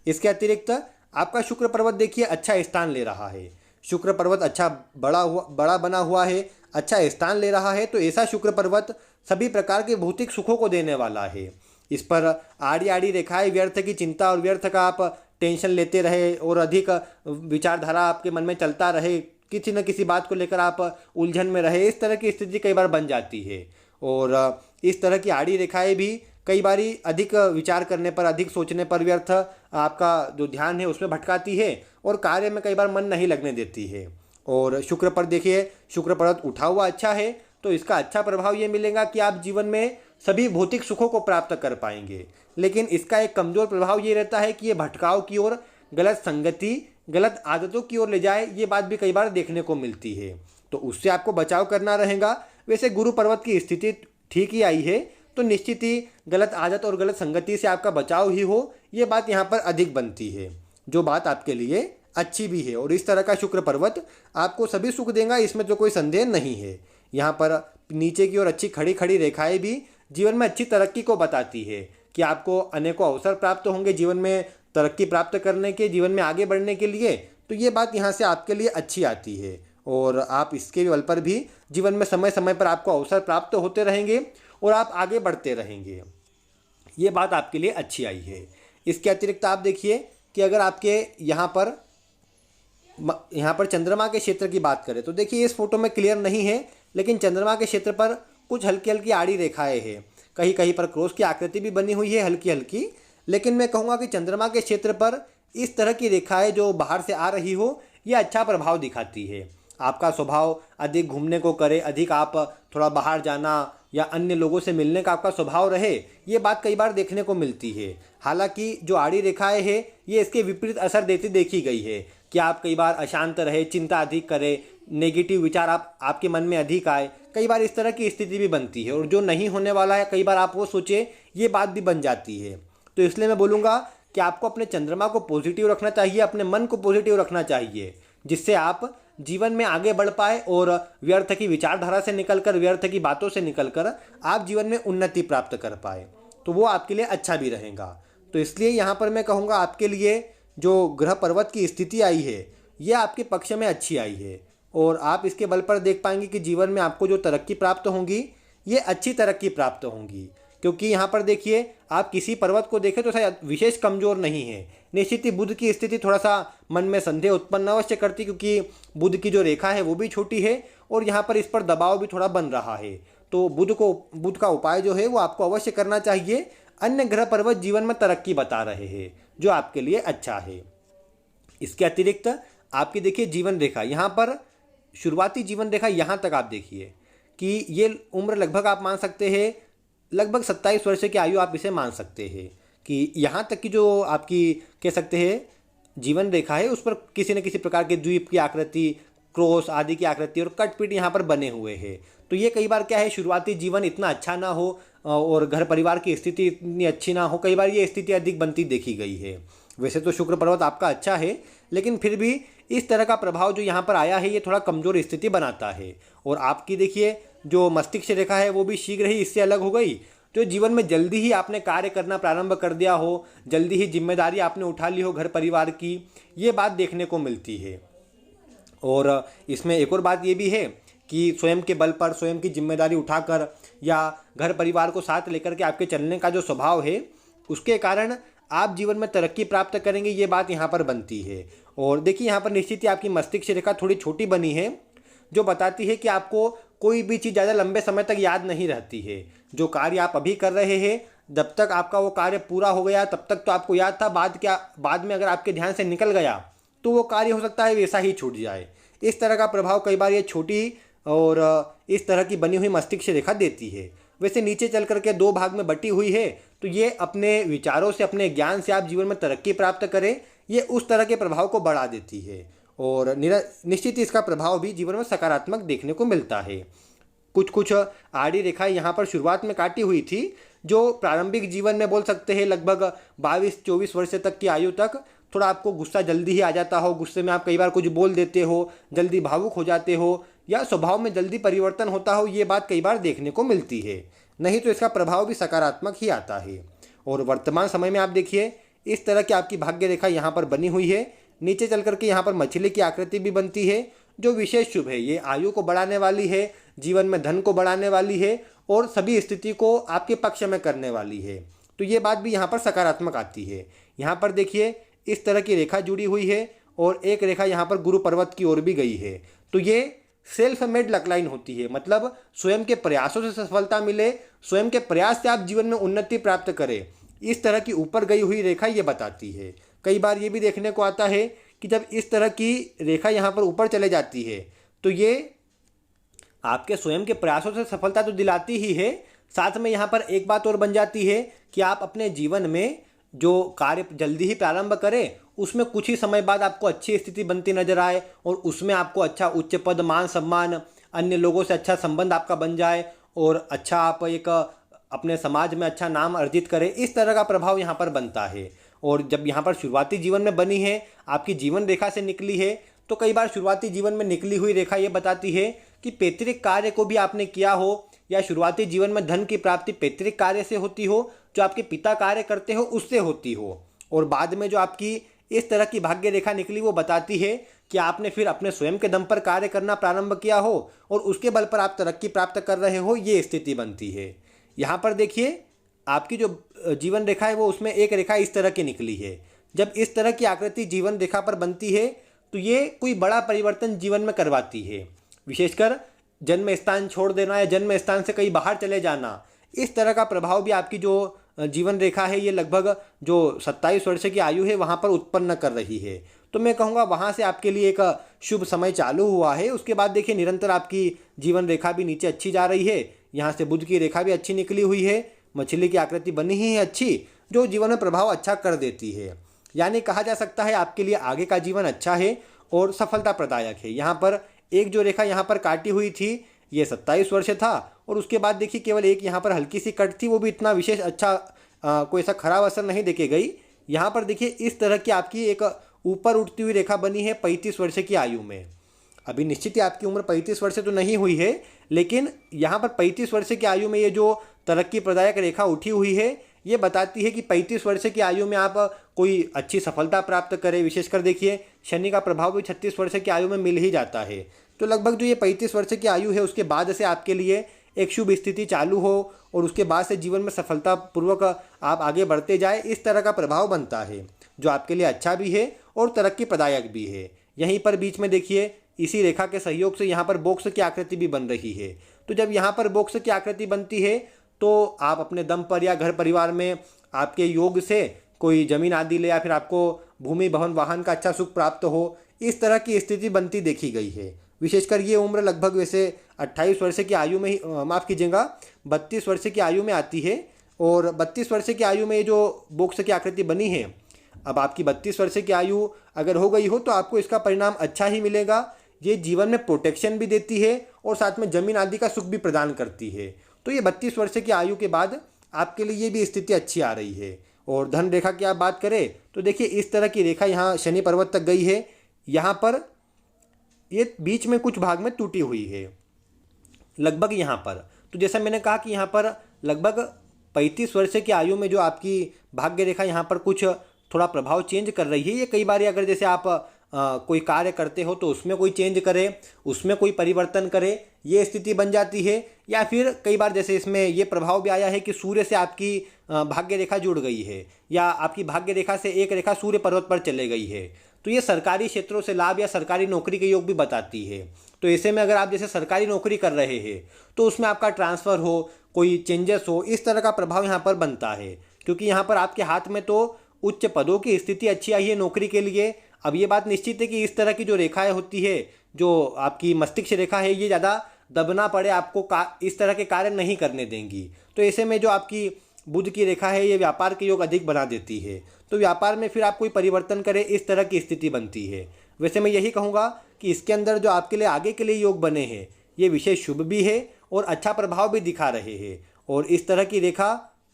इसके अतिरिक्त आपका शुक्र पर्वत देखिए अच्छा स्थान ले रहा है। शुक्र पर्वत अच्छा बड़ा बना हुआ है, अच्छा स्थान ले रहा है। तो ऐसा शुक्र पर्वत सभी प्रकार के भौतिक सुखों को देने वाला है। इस पर आड़ी आड़ी रेखाएं व्यर्थ की चिंता और व्यर्थ का आप टेंशन लेते रहे और अधिक विचारधारा आपके मन में चलता रहे, किसी न किसी बात को लेकर आप उलझन में रहे, इस तरह की स्थिति कई बार बन जाती है। और इस तरह की आड़ी रेखाएं भी कई बारी अधिक विचार करने पर, अधिक सोचने पर व्यर्थ आपका जो ध्यान है उसमें भटकाती है और कार्य में कई बार मन नहीं लगने देती है। और शुक्र पर देखिए शुक्र पर्वत उठा हुआ अच्छा है, तो इसका अच्छा प्रभाव ये मिलेगा कि आप जीवन में सभी भौतिक सुखों को प्राप्त कर पाएंगे। लेकिन इसका एक कमज़ोर प्रभाव ये रहता है कि ये भटकाव की ओर, गलत संगति, गलत आदतों की ओर ले जाए, ये बात भी कई बार देखने को मिलती है। तो उससे आपको बचाव करना रहेगा। वैसे गुरु पर्वत की स्थिति ठीक ही आई है, तो निश्चित ही गलत आदत और गलत संगति से आपका बचाव ही हो, ये बात यहाँ पर अधिक बनती है, जो बात आपके लिए अच्छी भी है। और इस तरह का शुक्र पर्वत आपको सभी सुख देगा, इसमें तो कोई संदेह नहीं है। यहाँ पर नीचे की ओर अच्छी खड़ी खड़ी रेखाएं भी जीवन में अच्छी तरक्की को बताती है कि आपको अनेकों अवसर प्राप्त होंगे जीवन में तरक्की प्राप्त करने के, जीवन में आगे बढ़ने के लिए। तो ये बात यहाँ से आपके लिए अच्छी आती है और आप इसके बल पर भी जीवन में समय समय पर आपको अवसर प्राप्त होते रहेंगे और आप आगे बढ़ते रहेंगे। ये बात आपके लिए अच्छी आई है। इसके अतिरिक्त आप देखिए कि अगर आपके यहाँ पर चंद्रमा के क्षेत्र की बात करें तो देखिए इस फोटो में क्लियर नहीं है, लेकिन चंद्रमा के क्षेत्र पर कुछ हल्की हल्की आड़ी रेखाएं हैं, कहीं कहीं पर क्रॉस की आकृति भी बनी हुई है हल्की हल्की। लेकिन मैं कहूँगा कि चंद्रमा के क्षेत्र पर इस तरह की रेखाएं जो बाहर से आ रही हो, ये अच्छा प्रभाव दिखाती है। आपका स्वभाव अधिक घूमने को करे, अधिक आप थोड़ा बाहर जाना या अन्य लोगों से मिलने का आपका स्वभाव रहे, ये बात कई बार देखने को मिलती है। हालांकि जो आड़ी रेखाएं हैं ये इसके विपरीत असर देती देखी गई है कि आप कई बार अशांत रहे, चिंता अधिक करें, नेगेटिव विचार आपके मन में अधिक आए, कई बार इस तरह की स्थिति भी बनती है। और जो नहीं होने वाला है कई बार आप वो सोचे, ये बात भी बन जाती है। तो इसलिए मैं बोलूँगा कि आपको अपने चंद्रमा को पॉजिटिव रखना चाहिए, अपने मन को पॉजिटिव रखना चाहिए, जिससे आप जीवन में आगे बढ़ पाए और व्यर्थ की विचारधारा से निकलकर, व्यर्थ की बातों से निकलकर आप जीवन में उन्नति प्राप्त कर पाए। तो वो आपके लिए अच्छा भी रहेगा। तो इसलिए यहाँ पर मैं कहूँगा आपके लिए जो ग्रह पर्वत की स्थिति आई है ये आपके पक्ष में अच्छी आई है और आप इसके बल पर देख पाएंगे कि जीवन में आपको जो तरक्की प्राप्त होंगी ये अच्छी तरक्की प्राप्त होंगी। क्योंकि यहाँ पर देखिए आप किसी पर्वत को देखें तो शायद विशेष कमजोर नहीं है। निश्चित ही बुध की स्थिति थोड़ा सा मन में संदेह उत्पन्न अवश्य करती, क्योंकि बुध की जो रेखा है वो भी छोटी है और यहाँ पर इस पर दबाव भी थोड़ा बन रहा है। तो बुध का उपाय जो है वो आपको अवश्य करना चाहिए। अन्य ग्रह पर्वत जीवन में तरक्की बता रहे हैं जो आपके लिए अच्छा है। इसके अतिरिक्त आपकी देखिए जीवन रेखा, यहाँ पर शुरुआती जीवन रेखा यहाँ तक आप देखिए कि ये उम्र लगभग आप मान सकते हैं लगभग 27 वर्ष की आयु आप इसे मान सकते हैं कि यहाँ तक की जो आपकी कह सकते हैं जीवन रेखा है उस पर किसी न किसी प्रकार के द्वीप की आकृति, क्रॉस आदि की आकृति और कटपीट यहाँ पर बने हुए हैं। तो ये कई बार क्या है, शुरुआती जीवन इतना अच्छा ना हो और घर परिवार की स्थिति इतनी अच्छी ना हो, कई बार ये स्थिति अधिक बनती देखी गई है। वैसे तो शुक्र पर्वत आपका अच्छा है, लेकिन फिर भी इस तरह का प्रभाव जो यहाँ पर आया है ये थोड़ा कमज़ोर स्थिति बनाता है। और आपकी देखिए जो मस्तिष्क रेखा है वो भी शीघ्र ही इससे अलग हो गई। तो जीवन में जल्दी ही आपने कार्य करना प्रारंभ कर दिया हो, जल्दी ही जिम्मेदारी आपने उठा ली हो घर परिवार की, ये बात देखने को मिलती है। और इसमें एक और बात ये भी है कि स्वयं के बल पर स्वयं की जिम्मेदारी उठाकर या घर परिवार को साथ लेकर के आपके चलने का जो स्वभाव है उसके कारण आप जीवन में तरक्की प्राप्त करेंगे, ये बात यहाँ पर बनती है। और देखिए यहाँ पर निश्चित ही आपकी मस्तिष्क रेखा थोड़ी छोटी बनी है, जो बताती है कि आपको कोई भी चीज़ ज़्यादा लंबे समय तक याद नहीं रहती है। जो कार्य आप अभी कर रहे हैं, जब तक आपका वो कार्य पूरा हो गया तब तक तो आपको याद था, बाद में अगर आपके ध्यान से निकल गया तो वो कार्य हो सकता है वैसा ही छूट जाए। इस तरह का प्रभाव कई बार ये छोटी और इस तरह की बनी हुई मस्तिष्क रेखा देती है। वैसे नीचे चल करके दो भाग में बटी हुई है, तो ये अपने विचारों से, अपने ज्ञान से आप जीवन में तरक्की प्राप्त करें, ये उस तरह के प्रभाव को बढ़ा देती है। और निश्चित ही इसका प्रभाव भी जीवन में सकारात्मक देखने को मिलता है। कुछ कुछ आड़ी रेखाएं यहाँ पर शुरुआत में काटी हुई थी, जो प्रारंभिक जीवन में बोल सकते हैं लगभग 22-24 वर्ष तक की आयु तक थोड़ा आपको गुस्सा जल्दी ही आ जाता हो, गुस्से में आप कई बार कुछ बोल देते हो, जल्दी भावुक हो जाते हो, या स्वभाव में जल्दी परिवर्तन होता हो, ये बात कई बार देखने को मिलती है। नहीं तो इसका प्रभाव भी सकारात्मक ही आता है। और वर्तमान समय में आप देखिए इस तरह की आपकी भाग्य रेखा यहाँ पर बनी हुई है। नीचे चल करके यहाँ पर मछली की आकृति भी बनती है, जो विशेष शुभ है। ये आयु को बढ़ाने वाली है, जीवन में धन को बढ़ाने वाली है और सभी स्थिति को आपके पक्ष में करने वाली है। तो ये बात भी यहाँ पर सकारात्मक आती है। यहाँ पर देखिए इस तरह की रेखा जुड़ी हुई है और एक रेखा यहाँ पर गुरु पर्वत की ओर भी गई है। तो ये सेल्फ मेड लक लाइन होती है, मतलब स्वयं के प्रयासों से सफलता मिले, स्वयं के प्रयास से आप जीवन में उन्नति प्राप्त करें, इस तरह की ऊपर गई हुई रेखा ये बताती है। कई बार ये भी देखने को आता है कि जब इस तरह की रेखा यहाँ पर ऊपर चले जाती है तो ये आपके स्वयं के प्रयासों से सफलता तो दिलाती ही है, साथ में यहाँ पर एक बात और बन जाती है कि आप अपने जीवन में जो कार्य जल्दी ही प्रारंभ करें, उसमें कुछ ही समय बाद आपको अच्छी स्थिति बनती नजर आए और उसमें आपको अच्छा उच्च पद, मान सम्मान, अन्य लोगों से अच्छा संबंध आपका बन जाए और अच्छा आप एक अपने समाज में अच्छा नाम अर्जित करें, इस तरह का प्रभाव यहाँ पर बनता है। और जब यहाँ पर शुरुआती जीवन में बनी है, आपकी जीवन रेखा से निकली है, तो कई बार शुरुआती जीवन में निकली हुई रेखा ये बताती है कि पैतृक कार्य को भी आपने किया हो, या शुरुआती जीवन में धन की प्राप्ति पैतृक कार्य से होती हो, जो आपके पिता कार्य करते हो उससे होती हो, और बाद में जो आपकी इस तरह की भाग्य रेखा निकली वो बताती है कि आपने फिर अपने स्वयं के दम पर कार्य करना प्रारंभ किया हो और उसके बल पर आप तरक्की प्राप्त कर रहे हो, ये स्थिति बनती है। यहाँ पर देखिए आपकी जो जीवन रेखा है वो उसमें एक रेखा इस तरह की निकली है। जब इस तरह की आकृति जीवन रेखा पर बनती है तो ये कोई बड़ा परिवर्तन जीवन में करवाती है, विशेषकर जन्म स्थान छोड़ देना या जन्म स्थान से कहीं बाहर चले जाना, इस तरह का प्रभाव भी आपकी जो जीवन रेखा है ये लगभग जो 27 वर्ष की आयु है वहाँ पर उत्पन्न कर रही है। तो मैं कहूँगा वहाँ से आपके लिए एक शुभ समय चालू हुआ है। उसके बाद देखिए निरंतर आपकी जीवन रेखा भी नीचे अच्छी जा रही है, यहाँ से बुध की रेखा भी अच्छी निकली हुई है, मछली की आकृति बनी ही है अच्छी, जो जीवन में प्रभाव अच्छा कर देती है। यानी कहा जा सकता है आपके लिए आगे का जीवन अच्छा है और सफलता प्रदायक है। यहाँ पर एक जो रेखा यहाँ पर काटी हुई थी ये 27 वर्ष था, और उसके बाद देखिए केवल एक यहाँ पर हल्की सी कट थी, वो भी इतना विशेष अच्छा कोई ऐसा खराब असर नहीं देके गई। यहाँ पर देखिए इस तरह की आपकी एक ऊपर उठती हुई रेखा बनी है 35 वर्ष की आयु में। अभी निश्चित ही आपकी उम्र 35 वर्ष तो नहीं हुई है, लेकिन यहाँ पर 35 वर्ष की आयु में ये जो तरक्की प्रदायक रेखा उठी हुई है ये बताती है कि 35 वर्ष की आयु में आप कोई अच्छी सफलता प्राप्त करें। विशेषकर देखिए शनि का प्रभाव भी 36 वर्ष की आयु में मिल ही जाता है, तो लगभग जो ये 35 वर्ष की आयु है उसके बाद से आपके लिए एक शुभ स्थिति चालू हो और उसके बाद से जीवन में सफलतापूर्वक आप आगे बढ़ते जाए, इस तरह का प्रभाव बनता है, जो आपके लिए अच्छा भी है और तरक्की प्रदायक भी है। यहीं पर बीच में देखिए इसी रेखा के सहयोग से यहाँ पर बॉक्स की आकृति भी बन रही है। तो जब यहाँ पर बॉक्स की आकृति बनती है तो आप अपने दम पर या घर परिवार में आपके योग से कोई जमीन आदि ले या फिर आपको भूमि भवन वाहन का अच्छा सुख प्राप्त हो, इस तरह की स्थिति बनती देखी गई है। विशेषकर ये उम्र लगभग वैसे 28 वर्ष की आयु में ही, माफ़ कीजिएगा 32 वर्ष की आयु में आती है, और 32 वर्ष की आयु में जो बॉक्स की आकृति बनी है, अब आपकी 32 वर्ष की आयु अगर हो गई हो तो आपको इसका परिणाम अच्छा ही मिलेगा। ये जीवन में प्रोटेक्शन भी देती है और साथ में जमीन आदि का सुख भी प्रदान करती है। तो ये 32 वर्ष की आयु के बाद आपके लिए ये भी स्थिति अच्छी आ रही है। और धन रेखा की आप बात करें तो देखिए इस तरह की रेखा यहाँ शनि पर्वत तक गई है, यहाँ पर ये बीच में कुछ भाग में टूटी हुई है लगभग यहाँ पर। तो जैसा मैंने कहा कि यहाँ पर लगभग 35 वर्ष की आयु में जो आपकी भाग्य रेखा यहाँ पर कुछ थोड़ा प्रभाव चेंज कर रही है। ये कई बार अगर जैसे आप कोई कार्य करते हो तो उसमें कोई चेंज करे, उसमें कोई परिवर्तन करे, ये स्थिति बन जाती है। या फिर कई बार जैसे इसमें ये प्रभाव भी आया है कि सूर्य से आपकी भाग्य रेखा जुड़ गई है, या आपकी भाग्य रेखा से एक रेखा सूर्य पर्वत पर चले गई है, तो ये सरकारी क्षेत्रों से लाभ या सरकारी नौकरी के योग भी बताती है। तो ऐसे में अगर आप जैसे सरकारी नौकरी कर रहे हैं तो उसमें आपका ट्रांसफ़र हो, कोई चेंजेस हो, इस तरह का प्रभाव यहाँ पर बनता है, क्योंकि यहाँ पर आपके हाथ में तो उच्च पदों की स्थिति अच्छी आई है नौकरी के लिए। अब ये बात निश्चित है कि इस तरह की जो रेखाएं होती है, जो आपकी मस्तिष्क रेखा है, ये ज़्यादा दबना पड़े आपको इस तरह के कार्य नहीं करने देंगी। तो ऐसे में जो आपकी बुध की रेखा है ये व्यापार के योग अधिक बना देती है, तो व्यापार में फिर आप कोई परिवर्तन करें इस तरह की स्थिति बनती है। वैसे मैं यही कहूँगा कि इसके अंदर जो आपके लिए आगे के लिए योग बने हैं ये विशेष शुभ भी है और अच्छा प्रभाव भी दिखा रहे हैं। और इस तरह की रेखा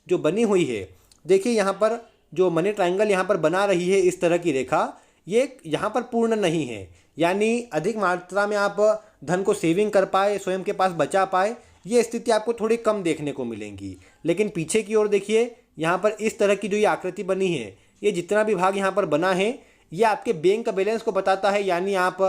जो बनी हुई है, देखिए यहाँ पर जो मनी ट्रायंगल यहाँ पर बना रही है, इस तरह की रेखा ये यहाँ पर पूर्ण नहीं है, यानी अधिक मात्रा में आप धन को सेविंग कर पाए, स्वयं के पास बचा पाए, ये स्थिति आपको थोड़ी कम देखने को मिलेंगी। लेकिन पीछे की ओर देखिए, यहाँ पर इस तरह की जो ये आकृति बनी है, ये जितना भी भाग यहाँ पर बना है ये आपके बैंक बैलेंस को बताता है, यानी आप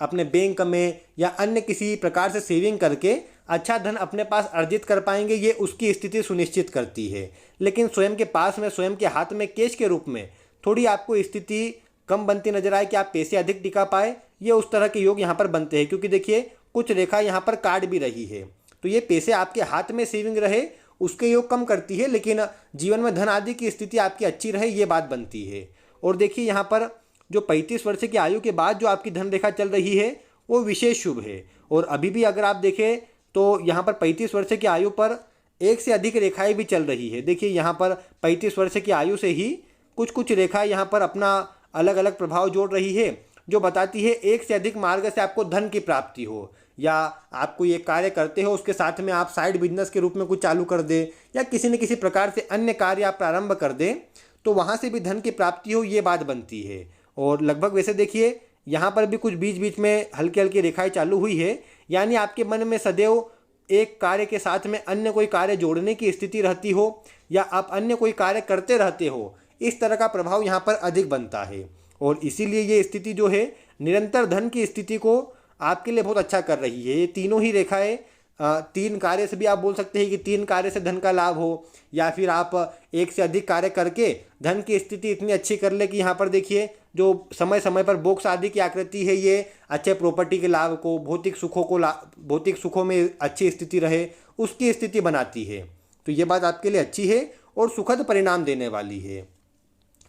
अपने बैंक में या अन्य किसी प्रकार से सेविंग करके अच्छा धन अपने पास अर्जित कर पाएंगे, ये उसकी स्थिति सुनिश्चित करती है। लेकिन स्वयं के पास में, स्वयं के हाथ में कैश के रूप में थोड़ी आपको स्थिति कम बनती नजर आए कि आप पैसे अधिक टिका पाए, ये उस तरह के योग यहाँ पर बनते हैं। क्योंकि देखिए कुछ रेखा यहाँ पर काट भी रही है, तो ये पैसे आपके हाथ में सेविंग रहे उसके योग कम करती है, लेकिन जीवन में धन आदि की स्थिति आपकी अच्छी रहे ये बात बनती है। और देखिए यहाँ पर जो 35 वर्ष की आयु के बाद जो आपकी धन रेखा चल रही है वो विशेष शुभ है। और अभी भी अगर आप देखें तो यहाँ पर 35 वर्ष की आयु पर एक से अधिक रेखाएं भी चल रही है। देखिए यहाँ पर 35 वर्ष की आयु से ही कुछ कुछ रेखाएं यहाँ पर अपना अलग अलग प्रभाव जोड़ रही है, जो बताती है एक से अधिक मार्ग से आपको धन की प्राप्ति हो, या आप कोई एक कार्य करते हो उसके साथ में आप साइड बिजनेस के रूप में कुछ चालू कर दें, या किसी न किसी प्रकार से अन्य कार्य आप प्रारंभ कर दें तो वहाँ से भी धन की प्राप्ति हो, ये बात बनती है। और लगभग वैसे देखिए यहाँ पर भी कुछ बीच बीच में हल्की हल्की रेखाएं चालू हुई है, यानी आपके मन में सदैव एक कार्य के साथ में अन्य कोई कार्य जोड़ने की स्थिति रहती हो, या आप अन्य कोई कार्य करते रहते हो, इस तरह का प्रभाव यहाँ पर अधिक बनता है। और इसीलिए ये स्थिति जो है निरंतर धन की स्थिति को आपके लिए बहुत अच्छा कर रही है। ये तीनों ही रेखाएं तीन कार्य से भी आप बोल सकते हैं कि तीन कार्य से धन का लाभ हो, या फिर आप एक से अधिक कार्य करके धन की स्थिति इतनी अच्छी कर ले कि यहाँ पर देखिए जो समय समय पर बोक्स आदि की आकृति है ये अच्छे प्रॉपर्टी के लाभ को, भौतिक सुखों में अच्छी स्थिति रहे उसकी स्थिति बनाती है। तो ये बात आपके लिए अच्छी है और सुखद परिणाम देने वाली है।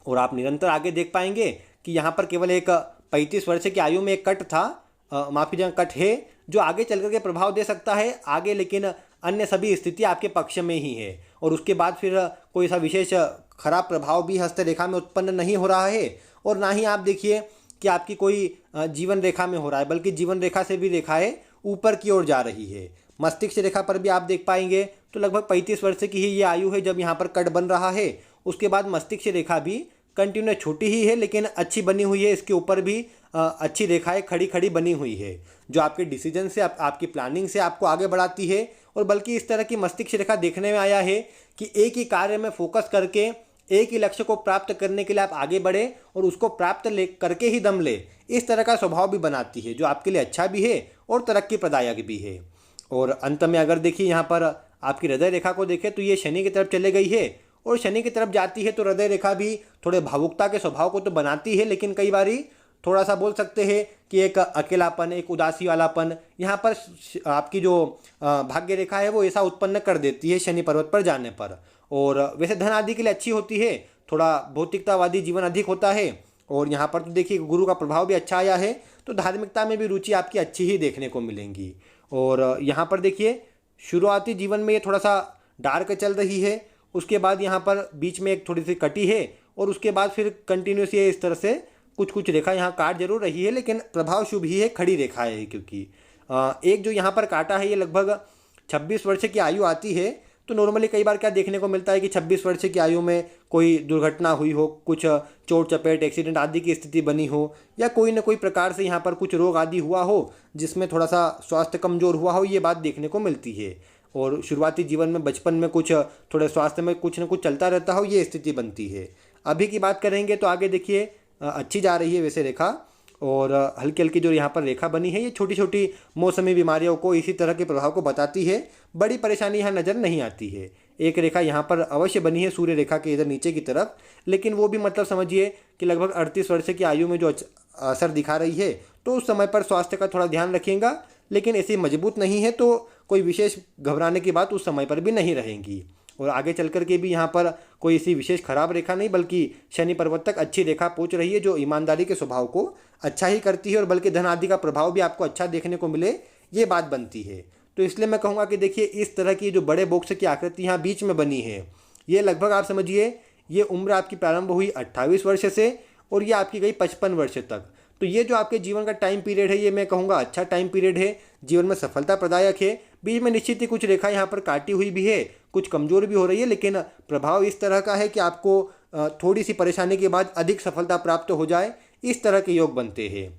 और आप निरंतर आगे देख पाएंगे कि यहाँ पर केवल एक 35 वर्ष की आयु में एक कट था, माफी जहाँ कट है जो आगे चल करके प्रभाव दे सकता है आगे, लेकिन अन्य सभी स्थिति आपके पक्ष में ही है। और उसके बाद फिर कोई सा विशेष खराब प्रभाव भी हस्त रेखा में उत्पन्न नहीं हो रहा है, और ना ही आप देखिए कि आपकी कोई जीवन रेखा में हो रहा है, बल्कि जीवन रेखा से भी रेखाएं ऊपर की ओर जा रही है। मस्तिष्क रेखा पर भी आप देख पाएंगे तो लगभग 35 वर्ष की ही ये आयु है जब यहाँ पर कट बन रहा है। उसके बाद मस्तिष्क रेखा भी कंटिन्यू छोटी ही है लेकिन अच्छी बनी हुई है, इसके ऊपर भी अच्छी रेखाएं खड़ी खड़ी बनी हुई है, जो आपके डिसीजन से आपकी प्लानिंग से आपको आगे बढ़ाती है। और बल्कि इस तरह की मस्तिष्क रेखा देखने में आया है कि एक ही कार्य में फोकस करके एक ही लक्ष्य को प्राप्त करने के लिए आप आगे बढ़े और उसको प्राप्त करके ही दम ले, इस तरह का स्वभाव भी बनाती है, जो आपके लिए अच्छा भी है और तरक्की प्रदायक भी है। और अंत में अगर देखिए यहाँ पर आपकी हृदय रेखा को देखें तो ये शनि की तरफ चले गई है, और शनि की तरफ जाती है तो हृदय रेखा भी थोड़े भावुकता के स्वभाव को तो बनाती है, लेकिन कई बारी थोड़ा सा बोल सकते हैं कि एक अकेलापन, एक उदासी वालापन यहाँ पर आपकी जो भाग्य रेखा है वो ऐसा उत्पन्न कर देती है शनि पर्वत पर जाने पर। और वैसे धन आदि के लिए अच्छी होती है, थोड़ा भौतिकतावादी जीवन अधिक होता है। और यहाँ पर तो देखिए गुरु का प्रभाव भी अच्छा आया है, तो धार्मिकता में भी रुचि आपकी अच्छी ही देखने को मिलेंगी। और यहाँ पर देखिए शुरुआती जीवन में ये थोड़ा सा डार्क चल रही है, उसके बाद यहाँ पर बीच में एक थोड़ी सी कटी है, और उसके बाद फिर कंटिन्यूस ये इस तरह से कुछ रेखा यहाँ काट जरूर रही है, लेकिन प्रभाव शुभ ही है, खड़ी रेखा है। क्योंकि एक जो यहाँ पर काटा है ये लगभग 26 वर्ष की आयु आती है, तो नॉर्मली कई बार क्या देखने को मिलता है कि 26 वर्ष की आयु में कोई दुर्घटना हुई हो, कुछ चोट चपेट एक्सीडेंट आदि की स्थिति बनी हो, या कोई न कोई प्रकार से यहाँ पर कुछ रोग आदि हुआ हो जिसमें थोड़ा सा स्वास्थ्य कमजोर हुआ हो, ये बात देखने को मिलती है। और शुरुआती जीवन में बचपन में कुछ थोड़े स्वास्थ्य में कुछ न कुछ चलता रहता हो, ये स्थिति बनती है। अभी की बात करेंगे तो आगे देखिए अच्छी जा रही है वैसे रेखा। और हल्की हल्की जो यहाँ पर रेखा बनी है ये छोटी छोटी मौसमी बीमारियों को, इसी तरह के प्रभाव को बताती है। बड़ी परेशानी यहाँ नज़र नहीं आती है। एक रेखा यहाँ पर अवश्य बनी है सूर्य रेखा के इधर नीचे की तरफ, लेकिन वो भी मतलब समझिए कि लगभग 38 वर्ष की आयु में जो असर दिखा रही है, तो उस समय पर स्वास्थ्य का थोड़ा ध्यान रखिएगा। लेकिन ऐसी मजबूत नहीं है तो कोई विशेष घबराने की बात उस समय पर भी नहीं रहेंगी। और आगे चल कर के भी यहाँ पर कोई ऐसी विशेष खराब रेखा नहीं, बल्कि शनि पर्वत तक अच्छी रेखा पहुँच रही है जो ईमानदारी के स्वभाव को अच्छा ही करती है, और बल्कि धन आदि का प्रभाव भी आपको अच्छा देखने को मिले, ये बात बनती है। तो इसलिए मैं कहूँगा कि देखिए इस तरह की जो बड़े बॉक्स की आकृति यहाँ बीच में बनी है, ये लगभग आप समझिए ये उम्र आपकी प्रारंभ हुई 28 वर्ष से और ये आपकी गई 55 वर्ष तक। तो ये जो आपके जीवन का टाइम पीरियड है, ये मैं कहूँगा अच्छा टाइम पीरियड है, जीवन में सफलता प्रदायक है। बीच में निश्चित ही कुछ रेखा यहाँ पर काटी हुई भी है, कुछ कमजोर भी हो रही है, लेकिन प्रभाव इस तरह का है कि आपको थोड़ी सी परेशानी के बाद अधिक सफलता प्राप्त हो जाए, इस तरह के योग बनते हैं।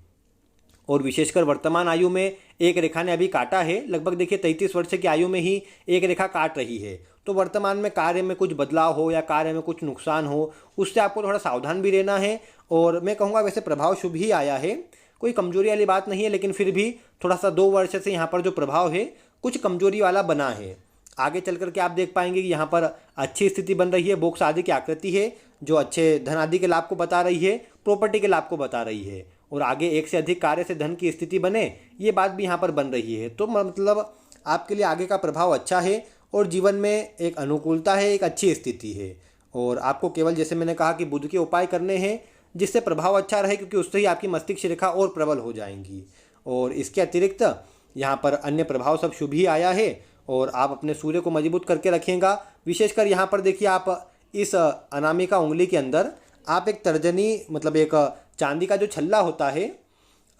और विशेषकर वर्तमान आयु में एक रेखा ने अभी काटा है, लगभग देखिए 33 वर्ष की आयु में ही एक रेखा काट रही है। तो वर्तमान में कार्य में कुछ बदलाव हो या कार्य में कुछ नुकसान हो, उससे आपको थोड़ा सावधान भी रहना है। और मैं कहूँगा वैसे प्रभाव शुभ ही आया है, कोई कमजोरी वाली बात नहीं है, लेकिन फिर भी थोड़ा सा 2 वर्ष से यहाँ पर जो प्रभाव है कुछ कमजोरी वाला बना है। आगे चल करके आप देख पाएंगे कि यहाँ पर अच्छी स्थिति बन रही है, बॉक्स आदि की आकृति है जो अच्छे धन आदि के लाभ को बता रही है, प्रॉपर्टी के लाभ को बता रही है, और आगे एक से अधिक कार्य से धन की स्थिति बने, ये बात भी यहाँ पर बन रही है। तो मतलब आपके लिए आगे का प्रभाव अच्छा है और जीवन में एक अनुकूलता है, एक अच्छी स्थिति है। और आपको केवल जैसे मैंने कहा कि बुध के उपाय करने हैं जिससे प्रभाव अच्छा रहे, क्योंकि उससे ही आपकी मस्तिष्क रेखा और प्रबल हो जाएंगी। और इसके अतिरिक्त यहाँ पर अन्य प्रभाव सब शुभ ही आया है, और आप अपने सूर्य को मजबूत करके रखिएगा। विशेषकर यहाँ पर देखिए आप इस अनामिका उंगली के अंदर आप एक तर्जनी, मतलब एक चांदी का जो छल्ला होता है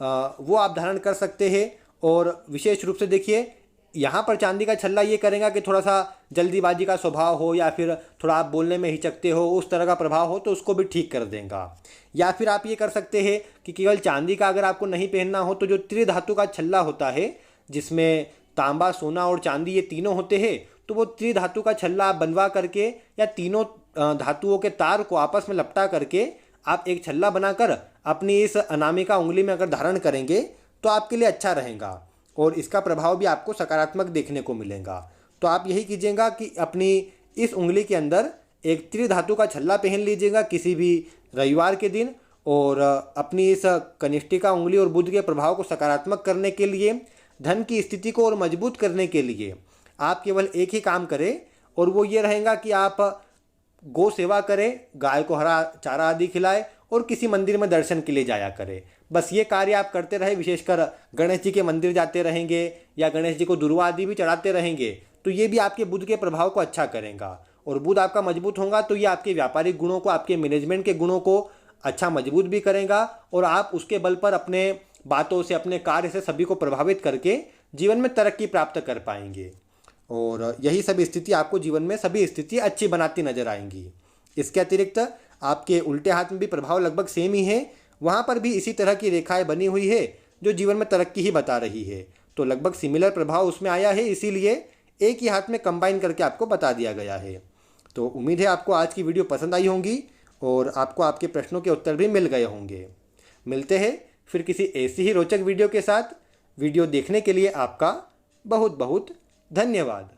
वो आप धारण कर सकते हैं। और विशेष रूप से देखिए यहाँ पर चांदी का छल्ला ये करेगा कि थोड़ा सा जल्दीबाजी का स्वभाव हो या फिर थोड़ा आप बोलने में हिचकते हो, उस तरह का प्रभाव हो तो उसको भी ठीक कर देगा। या फिर आप ये कर सकते हैं कि केवल चांदी का अगर आपको नहीं पहनना हो तो जो त्रिधातु का छल्ला होता है, जिसमें तांबा, सोना और चांदी ये तीनों होते हैं, तो वो त्रिधातु का छल्ला आप बनवा करके या तीनों धातुओं के तार को आपस में लपटा करके आप एक छल्ला बनाकर अपनी इस अनामिका उंगली में अगर धारण करेंगे तो आपके लिए अच्छा रहेगा, और इसका प्रभाव भी आपको सकारात्मक देखने को मिलेगा। तो आप यही कीजिएगा कि अपनी इस उंगली के अंदर एक त्रिधातु का छल्ला पहन लीजिएगा किसी भी रविवार के दिन, और अपनी इस कनिष्ठिका उंगली और बुध के प्रभाव को सकारात्मक करने के लिए, धन की स्थिति को और मजबूत करने के लिए आप केवल एक ही काम करें, और वो ये रहेगा कि आप गौ सेवा करें, गाय को हरा चारा आदि खिलाए और किसी मंदिर में दर्शन के लिए जाया करें। बस ये कार्य आप करते रहे। विशेषकर गणेश जी के मंदिर जाते रहेंगे या गणेश जी को दुर्वा आदि भी चढ़ाते रहेंगे, तो ये भी आपके बुध के प्रभाव को अच्छा करेगा। और बुध आपका मजबूत होगा तो ये आपके व्यापारिक गुणों को, आपके मैनेजमेंट के गुणों को अच्छा मजबूत भी करेगा, और आप उसके बल पर अपने बातों से, अपने कार्य से सभी को प्रभावित करके जीवन में तरक्की प्राप्त कर पाएंगे। और यही सब स्थिति आपको जीवन में सभी स्थिति अच्छी बनाती नजर आएंगी। इसके अतिरिक्त आपके उल्टे हाथ में भी प्रभाव लगभग सेम ही है, वहाँ पर भी इसी तरह की रेखाएं बनी हुई है जो जीवन में तरक्की ही बता रही है। तो लगभग सिमिलर प्रभाव उसमें आया है, इसीलिए एक ही हाथ में कंबाइन करके आपको बता दिया गया है। तो उम्मीद है आपको आज की वीडियो पसंद आई होंगी और आपको आपके प्रश्नों के उत्तर भी मिल गए होंगे। मिलते हैं फिर किसी ऐसी ही रोचक वीडियो के साथ। वीडियो देखने के लिए आपका बहुत बहुत धन्यवाद।